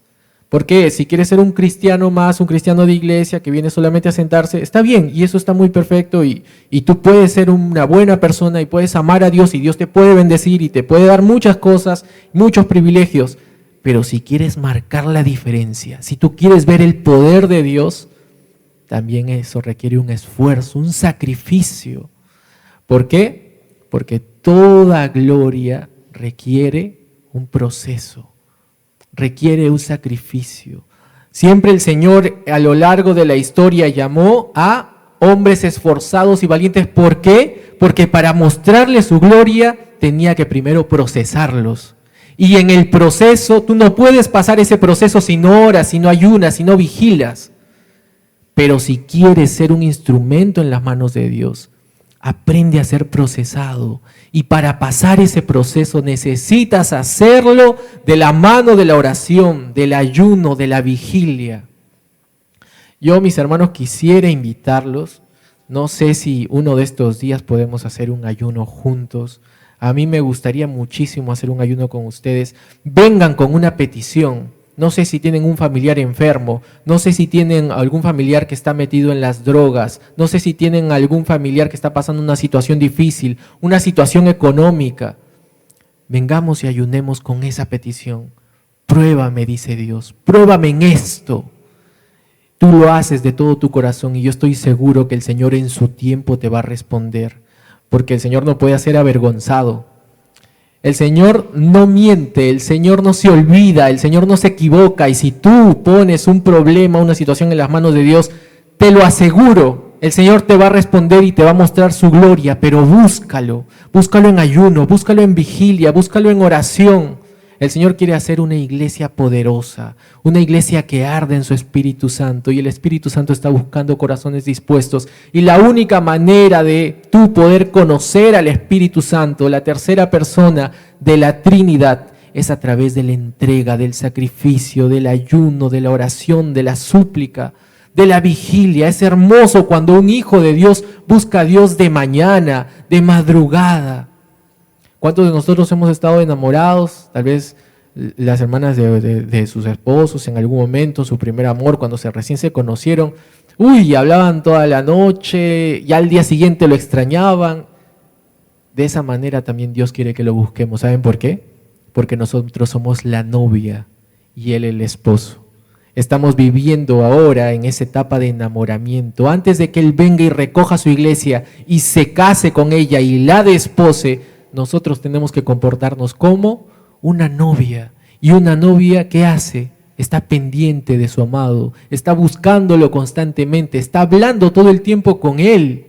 Porque si quieres ser un cristiano más, un cristiano de iglesia que viene solamente a sentarse, está bien y eso está muy perfecto y tú puedes ser una buena persona y puedes amar a Dios y Dios te puede bendecir y te puede dar muchas cosas, muchos privilegios. Pero si quieres marcar la diferencia, si tú quieres ver el poder de Dios, también eso requiere un esfuerzo, un sacrificio. ¿Por qué? Porque toda gloria requiere un proceso. Requiere un sacrificio. Siempre el Señor a lo largo de la historia llamó a hombres esforzados y valientes. ¿Por qué? Porque para mostrarles su gloria tenía que primero procesarlos. Y en el proceso, tú no puedes pasar ese proceso si no oras, si no ayunas, si no vigilas. Pero si quieres ser un instrumento en las manos de Dios, aprende a ser procesado. Y para pasar ese proceso necesitas hacerlo de la mano de la oración, del ayuno, de la vigilia. Yo, mis hermanos, quisiera invitarlos. No sé si uno de estos días podemos hacer un ayuno juntos. A mí me gustaría muchísimo hacer un ayuno con ustedes. Vengan con una petición. No sé si tienen un familiar enfermo, no sé si tienen algún familiar que está metido en las drogas, no sé si tienen algún familiar que está pasando una situación difícil, una situación económica. Vengamos y ayunemos con esa petición. Pruébame, dice Dios, pruébame en esto. Tú lo haces de todo tu corazón y yo estoy seguro que el Señor en su tiempo te va a responder, porque el Señor no puede ser avergonzado. El Señor no miente, el Señor no se olvida, el Señor no se equivoca. Y si tú pones un problema, una situación en las manos de Dios, te lo aseguro, el Señor te va a responder y te va a mostrar su gloria, pero búscalo en ayuno, búscalo en vigilia, búscalo en oración. El Señor quiere hacer una iglesia poderosa, una iglesia que arde en su Espíritu Santo, y el Espíritu Santo está buscando corazones dispuestos. Y la única manera de tú poder conocer al Espíritu Santo, la tercera persona de la Trinidad, es a través de la entrega, del sacrificio, del ayuno, de la oración, de la súplica, de la vigilia. Es hermoso cuando un hijo de Dios busca a Dios de mañana, de madrugada. ¿Cuántos de nosotros hemos estado enamorados? Tal vez las hermanas de sus esposos en algún momento, su primer amor, cuando recién se conocieron. Uy, hablaban toda la noche, ya al día siguiente lo extrañaban. De esa manera también Dios quiere que lo busquemos. ¿Saben por qué? Porque nosotros somos la novia y Él el esposo. Estamos viviendo ahora en esa etapa de enamoramiento. Antes de que Él venga y recoja su iglesia y se case con ella y la despose, nosotros tenemos que comportarnos como una novia. Y una novia, ¿qué hace? Está pendiente de su amado, está buscándolo constantemente, está hablando todo el tiempo con Él.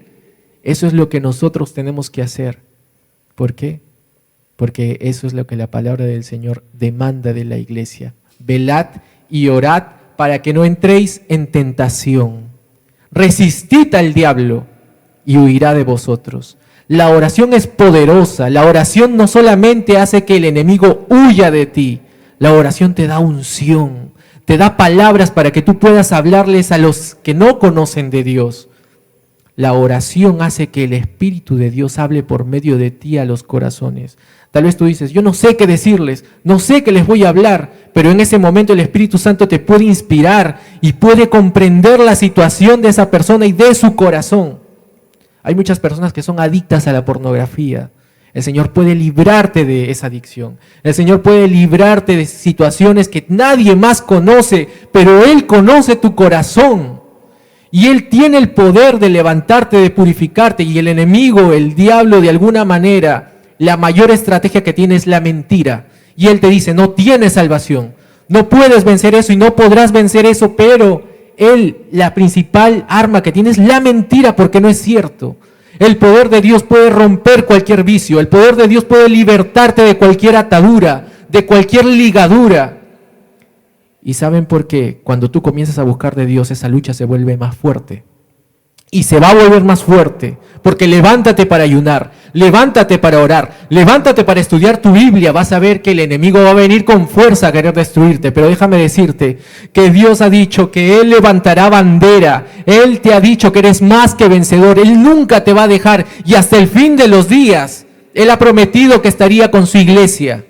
Eso es lo que nosotros tenemos que hacer. ¿Por qué? Porque eso es lo que la palabra del Señor demanda de la iglesia. Velad y orad para que no entréis en tentación. Resistid al diablo y huirá de vosotros. La oración es poderosa. La oración no solamente hace que el enemigo huya de ti, la oración te da unción, te da palabras para que tú puedas hablarles a los que no conocen de Dios. La oración hace que el Espíritu de Dios hable por medio de ti a los corazones. Tal vez tú dices, yo no sé qué decirles, no sé qué les voy a hablar, pero en ese momento el Espíritu Santo te puede inspirar y puede comprender la situación de esa persona y de su corazón. Hay muchas personas que son adictas a la pornografía. El Señor puede librarte de esa adicción. El Señor puede librarte de situaciones que nadie más conoce, pero Él conoce tu corazón. Y Él tiene el poder de levantarte, de purificarte. Y el enemigo, el diablo, de alguna manera, la mayor estrategia que tiene es la mentira. Y Él te dice, no tienes salvación, no puedes vencer eso y no podrás vencer eso, pero Él, la principal arma que tiene es la mentira, porque no es cierto. El poder de Dios puede romper cualquier vicio, el poder de Dios puede libertarte de cualquier atadura, de cualquier ligadura. ¿Y saben por qué? Cuando tú comienzas a buscar de Dios, esa lucha se vuelve más fuerte. Y se va a volver más fuerte, porque levántate para ayunar, levántate para orar, levántate para estudiar tu Biblia. Vas a ver que el enemigo va a venir con fuerza a querer destruirte. Pero déjame decirte que Dios ha dicho que Él levantará bandera. Él te ha dicho que eres más que vencedor. Él nunca te va a dejar, y hasta el fin de los días Él ha prometido que estaría con su iglesia.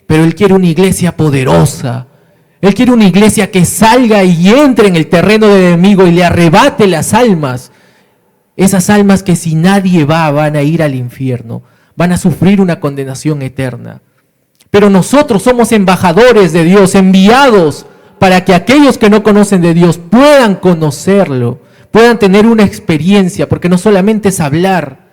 Pero Él quiere una iglesia poderosa. Él quiere una iglesia que salga y entre en el terreno del enemigo y le arrebate las almas. Esas almas que si nadie va, van a ir al infierno, van a sufrir una condenación eterna. Pero nosotros somos embajadores de Dios, enviados para que aquellos que no conocen de Dios puedan conocerlo, puedan tener una experiencia, porque no solamente es hablar,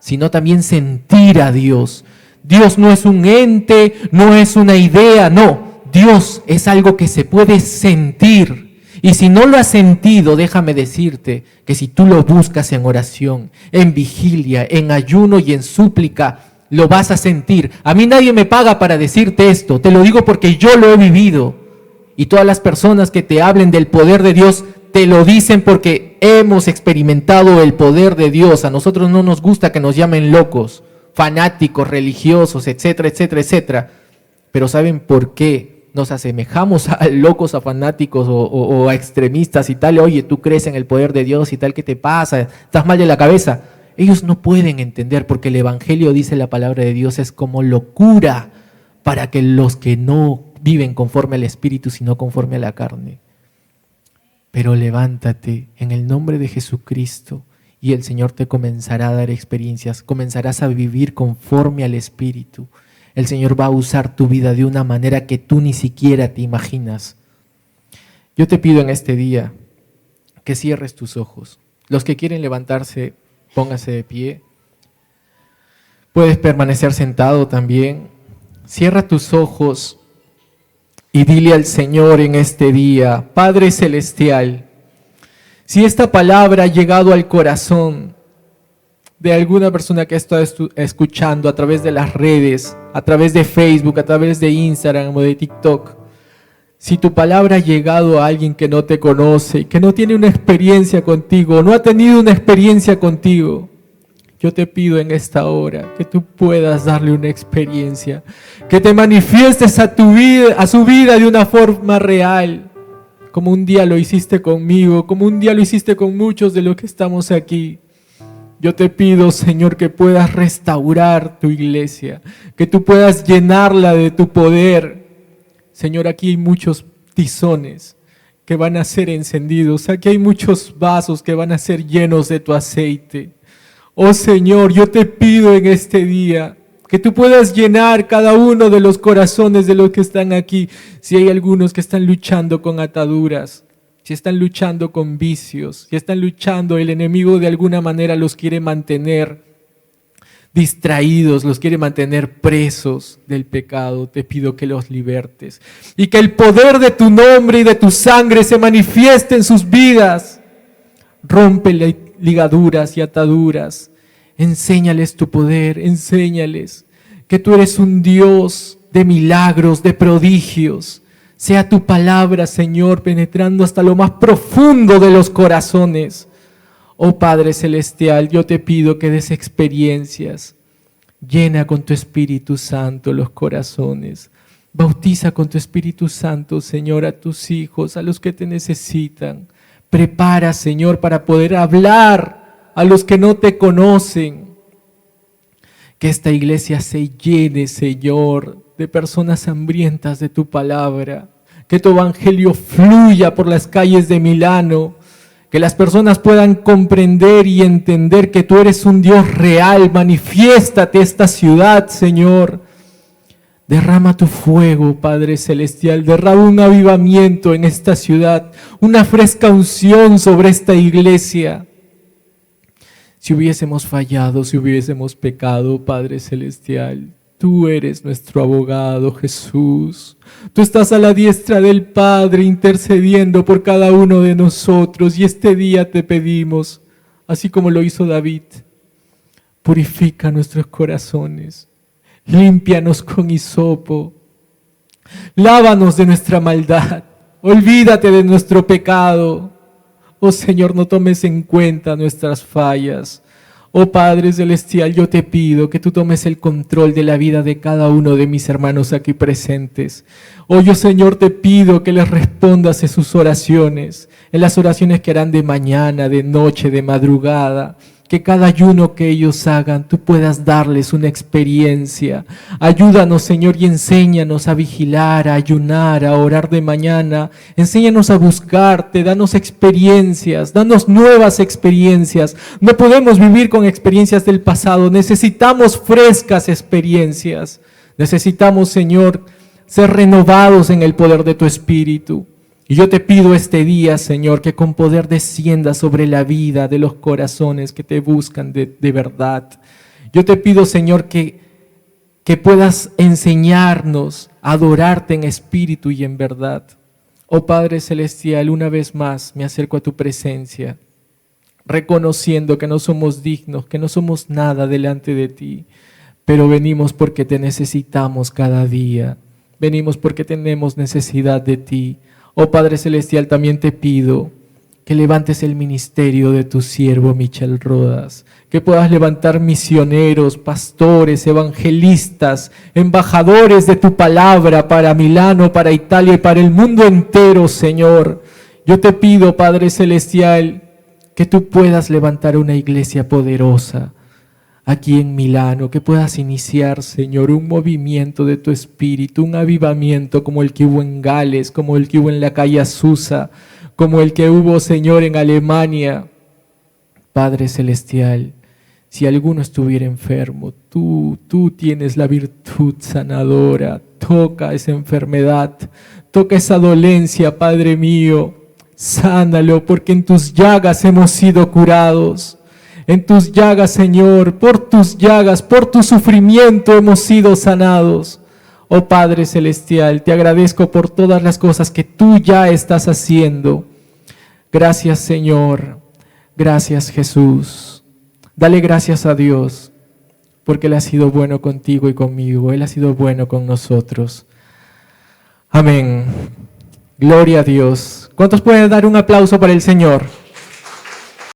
sino también sentir a Dios. Dios no es un ente, no es una idea, no. Dios es algo que se puede sentir. Y si no lo has sentido, déjame decirte que si tú lo buscas en oración, en vigilia, en ayuno y en súplica, lo vas a sentir. A mí nadie me paga para decirte esto, te lo digo porque yo lo he vivido. Y todas las personas que te hablen del poder de Dios, te lo dicen porque hemos experimentado el poder de Dios. A nosotros no nos gusta que nos llamen locos, fanáticos, religiosos, etcétera, etcétera, etcétera. Pero ¿saben por qué nos asemejamos a locos, a fanáticos o a extremistas y tal? Oye, tú crees en el poder de Dios y tal, ¿qué te pasa? ¿Estás mal de la cabeza? Ellos no pueden entender, porque el Evangelio, dice la palabra de Dios, es como locura para que los que no viven conforme al Espíritu, sino conforme a la carne. Pero levántate en el nombre de Jesucristo y el Señor te comenzará a dar experiencias, comenzarás a vivir conforme al Espíritu. El Señor va a usar tu vida de una manera que tú ni siquiera te imaginas. Yo te pido en este día que cierres tus ojos. Los que quieren levantarse, póngase de pie. Puedes permanecer sentado también. Cierra tus ojos y dile al Señor en este día: Padre Celestial, si esta palabra ha llegado al corazón de alguna persona que está escuchando a través de las redes, a través de Facebook, a través de Instagram o de TikTok. Si tu palabra ha llegado a alguien que no te conoce, que no tiene una experiencia contigo, no ha tenido una experiencia contigo, yo te pido en esta hora que tú puedas darle una experiencia, que te manifiestes a su vida de una forma real, como un día lo hiciste conmigo, como un día lo hiciste con muchos de los que estamos aquí. Yo te pido, Señor, que puedas restaurar tu iglesia, que tú puedas llenarla de tu poder. Señor, aquí hay muchos tizones que van a ser encendidos, aquí hay muchos vasos que van a ser llenos de tu aceite. Oh Señor, yo te pido en este día que tú puedas llenar cada uno de los corazones de los que están aquí. Si hay algunos que están luchando con ataduras, si están luchando con vicios, si están luchando, el enemigo de alguna manera los quiere mantener distraídos, los quiere mantener presos del pecado, te pido que los libertes y que el poder de tu nombre y de tu sangre se manifieste en sus vidas. Rompe ligaduras y ataduras, enséñales tu poder, enséñales que tú eres un Dios de milagros, de prodigios. Sea tu palabra, Señor, penetrando hasta lo más profundo de los corazones. Oh Padre Celestial, yo te pido que des experiencias. Llena con tu Espíritu Santo los corazones. Bautiza con tu Espíritu Santo, Señor, a tus hijos, a los que te necesitan. Prepara, Señor, para poder hablar a los que no te conocen. Que esta iglesia se llene, Señor, de personas hambrientas de tu palabra. Que tu evangelio fluya por las calles de Milano. Que las personas puedan comprender y entender que tú eres un Dios real. Manifiéstate esta ciudad, Señor. Derrama tu fuego, Padre Celestial. Derrama un avivamiento en esta ciudad. Una fresca unción sobre esta iglesia. Si hubiésemos fallado, si hubiésemos pecado, Padre Celestial, tú eres nuestro abogado, Jesús. Tú estás a la diestra del Padre intercediendo por cada uno de nosotros. Y este día te pedimos, así como lo hizo David, purifica nuestros corazones, límpianos con hisopo, lávanos de nuestra maldad, olvídate de nuestro pecado. Oh Señor, no tomes en cuenta nuestras fallas. Oh Padre Celestial, yo te pido que tú tomes el control de la vida de cada uno de mis hermanos aquí presentes. Oh yo, Señor, te pido que les respondas en sus oraciones, en las oraciones que harán de mañana, de noche, de madrugada. Que cada ayuno que ellos hagan, tú puedas darles una experiencia. Ayúdanos, Señor, y enséñanos a vigilar, a ayunar, a orar de mañana. Enséñanos a buscarte, danos experiencias, danos nuevas experiencias. No podemos vivir con experiencias del pasado, necesitamos frescas experiencias. Necesitamos, Señor, ser renovados en el poder de tu Espíritu. Y yo te pido este día, Señor, que con poder descienda sobre la vida de los corazones que te buscan de verdad. Yo te pido, Señor, que puedas enseñarnos a adorarte en espíritu y en verdad. Oh Padre Celestial, una vez más me acerco a tu presencia, reconociendo que no somos dignos, que no somos nada delante de ti, pero venimos porque te necesitamos cada día. Venimos porque tenemos necesidad de ti. Oh Padre Celestial, también te pido que levantes el ministerio de tu siervo Michel Rodas, que puedas levantar misioneros, pastores, evangelistas, embajadores de tu palabra para Milano, para Italia y para el mundo entero, Señor. Yo te pido, Padre Celestial, que tú puedas levantar una iglesia poderosa aquí en Milano, que puedas iniciar, Señor, un movimiento de tu espíritu, un avivamiento como el que hubo en Gales, como el que hubo en la calle Azusa, como el que hubo, Señor, en Alemania. Padre Celestial, si alguno estuviera enfermo, tú tienes la virtud sanadora. Toca esa enfermedad, toca esa dolencia, Padre mío. Sánalo, porque en tus llagas hemos sido curados. En tus llagas, Señor, por tus llagas, por tu sufrimiento hemos sido sanados. Oh Padre Celestial, te agradezco por todas las cosas que tú ya estás haciendo. Gracias, Señor. Gracias, Jesús. Dale gracias a Dios, porque Él ha sido bueno contigo y conmigo. Él ha sido bueno con nosotros. Amén. Gloria a Dios. ¿Cuántos pueden dar un aplauso para el Señor?